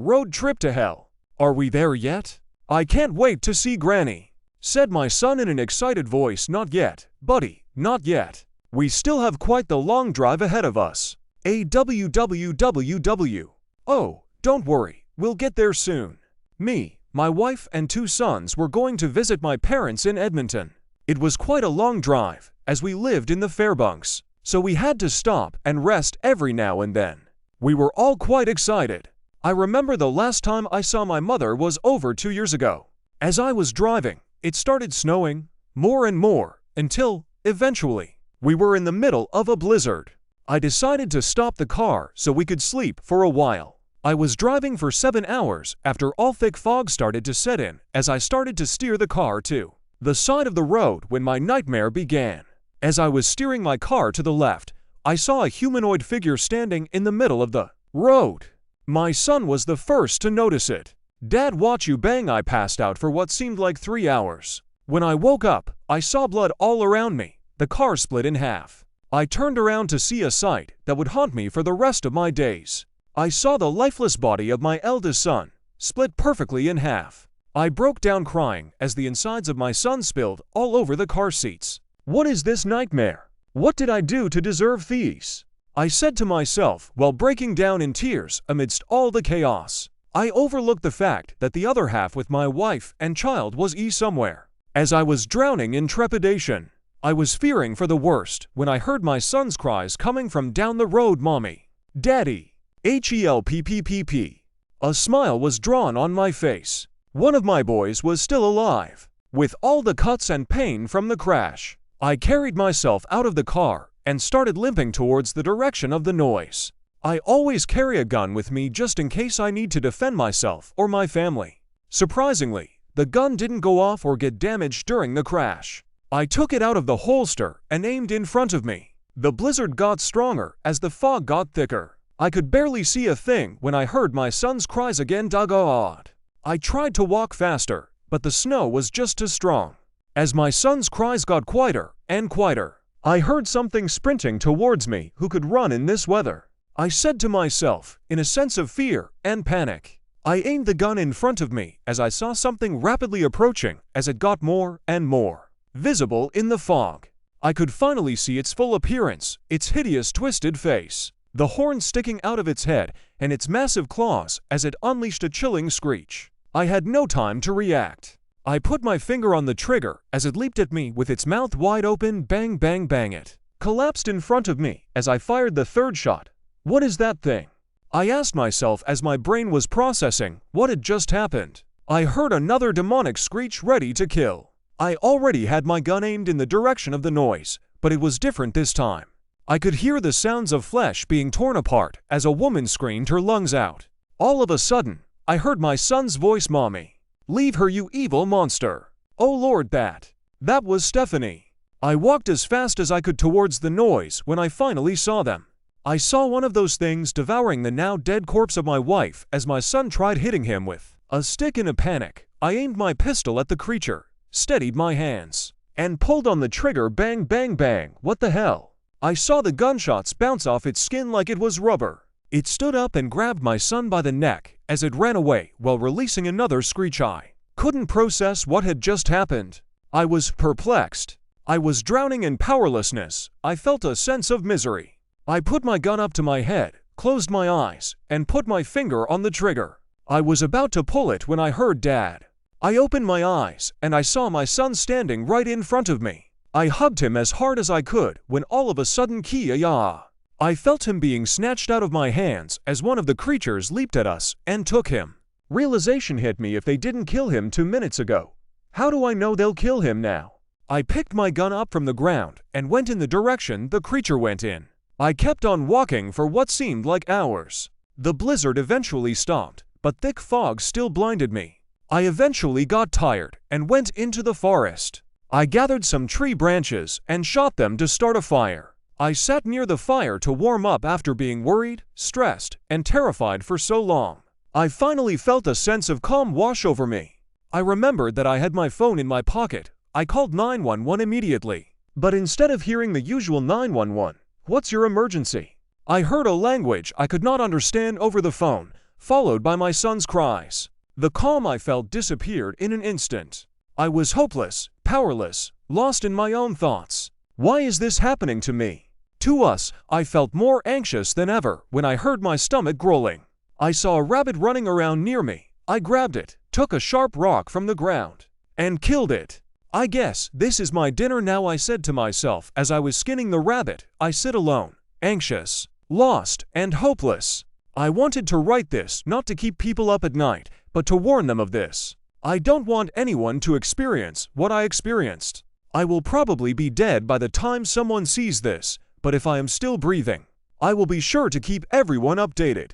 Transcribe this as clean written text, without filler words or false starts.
Road trip to hell. Are we there yet? I can't wait to see Granny, said my son in an excited voice. Not yet, buddy, not yet. We still have quite the long drive ahead of us. AWWWW. Oh, don't worry, we'll get there soon. Me, my wife and 2 sons were going to visit my parents in Edmonton. It was quite a long drive, as we lived in the Fairbanks, so we had to stop and rest every now and then. We were all quite excited. I remember the last time I saw my mother was over 2 years ago. As I was driving, it started snowing, more and more, until, eventually, we were in the middle of a blizzard. I decided to stop the car so we could sleep for a while. I was driving for 7 hours after all thick fog started to set in as I started to steer the car to the side of the road when my nightmare began. As I was steering my car to the left, I saw a humanoid figure standing in the middle of the road. My son was the first to notice it. Dad, watch you bang. I passed out for what seemed like 3 hours. When I woke up, I saw blood all around me. The car split in half. I turned around to see a sight that would haunt me for the rest of my days. I saw the lifeless body of my eldest son, split perfectly in half. I broke down crying as the insides of my son spilled all over the car seats. What is this nightmare? What did I do to deserve these? I said to myself while breaking down in tears amidst all the chaos. I overlooked the fact that the other half with my wife and child was somewhere. As I was drowning in trepidation, I was fearing for the worst when I heard my son's cries coming from down the road. Mommy, Daddy, HELPPPP. A smile was drawn on my face. One of my boys was still alive. With all the cuts and pain from the crash, I carried myself out of the car and started limping towards the direction of the noise. I always carry a gun with me just in case I need to defend myself or my family. Surprisingly, the gun didn't go off or get damaged during the crash. I took it out of the holster and aimed in front of me. The blizzard got stronger as the fog got thicker. I could barely see a thing when I heard my son's cries again. God. I tried to walk faster, but the snow was just too strong. As my son's cries got quieter and quieter, I heard something sprinting towards me. Who could run in this weather? I said to myself, in a sense of fear and panic. I aimed the gun in front of me as I saw something rapidly approaching as it got more and more visible in the fog. I could finally see its full appearance, its hideous twisted face, the horn sticking out of its head, and its massive claws as it unleashed a chilling screech. I had no time to react. I put my finger on the trigger as it leaped at me with its mouth wide open. Bang, bang, bang. It collapsed in front of me as I fired the third shot. What is that thing? I asked myself as my brain was processing what had just happened. I heard another demonic screech, ready to kill. I already had my gun aimed in the direction of the noise, but it was different this time. I could hear the sounds of flesh being torn apart as a woman screamed her lungs out. All of a sudden, I heard my son's voice. Mommy, leave her, you evil monster. Oh Lord, that was Stephanie. I walked as fast as I could towards the noise when I finally saw them. I saw one of those things devouring the now dead corpse of my wife as my son tried hitting him with a stick. In a panic, I aimed my pistol at the creature, steadied my hands, and pulled on the trigger. Bang, bang, bang. What the hell? I saw the gunshots bounce off its skin like it was rubber. It stood up and grabbed my son by the neck as it ran away while releasing another screech. I couldn't process what had just happened. I was perplexed. I was drowning in powerlessness. I felt a sense of misery. I put my gun up to my head, closed my eyes, and put my finger on the trigger. I was about to pull it when I heard Dad. I opened my eyes and I saw my son standing right in front of me. I hugged him as hard as I could when all of a sudden, I felt him being snatched out of my hands as one of the creatures leaped at us and took him. Realization hit me. If they didn't kill him 2 minutes ago, how do I know they'll kill him now? I picked my gun up from the ground and went in the direction the creature went in. I kept on walking for what seemed like hours. The blizzard eventually stopped, but thick fog still blinded me. I eventually got tired and went into the forest. I gathered some tree branches and shot them to start a fire. I sat near the fire to warm up after being worried, stressed, and terrified for so long. I finally felt a sense of calm wash over me. I remembered that I had my phone in my pocket. I called 911 immediately. But instead of hearing the usual 911, "What's your emergency?" I heard a language I could not understand over the phone, followed by my son's cries. The calm I felt disappeared in an instant. I was hopeless, powerless, lost in my own thoughts. Why is this happening to me? To us, I felt more anxious than ever when I heard my stomach growling. I saw a rabbit running around near me. I grabbed it, took a sharp rock from the ground, and killed it. I guess this is my dinner now, I said to myself as I was skinning the rabbit. I sit alone, anxious, lost, and hopeless. I wanted to write this not to keep people up at night, but to warn them of this. I don't want anyone to experience what I experienced. I will probably be dead by the time someone sees this, but if I am still breathing, I will be sure to keep everyone updated.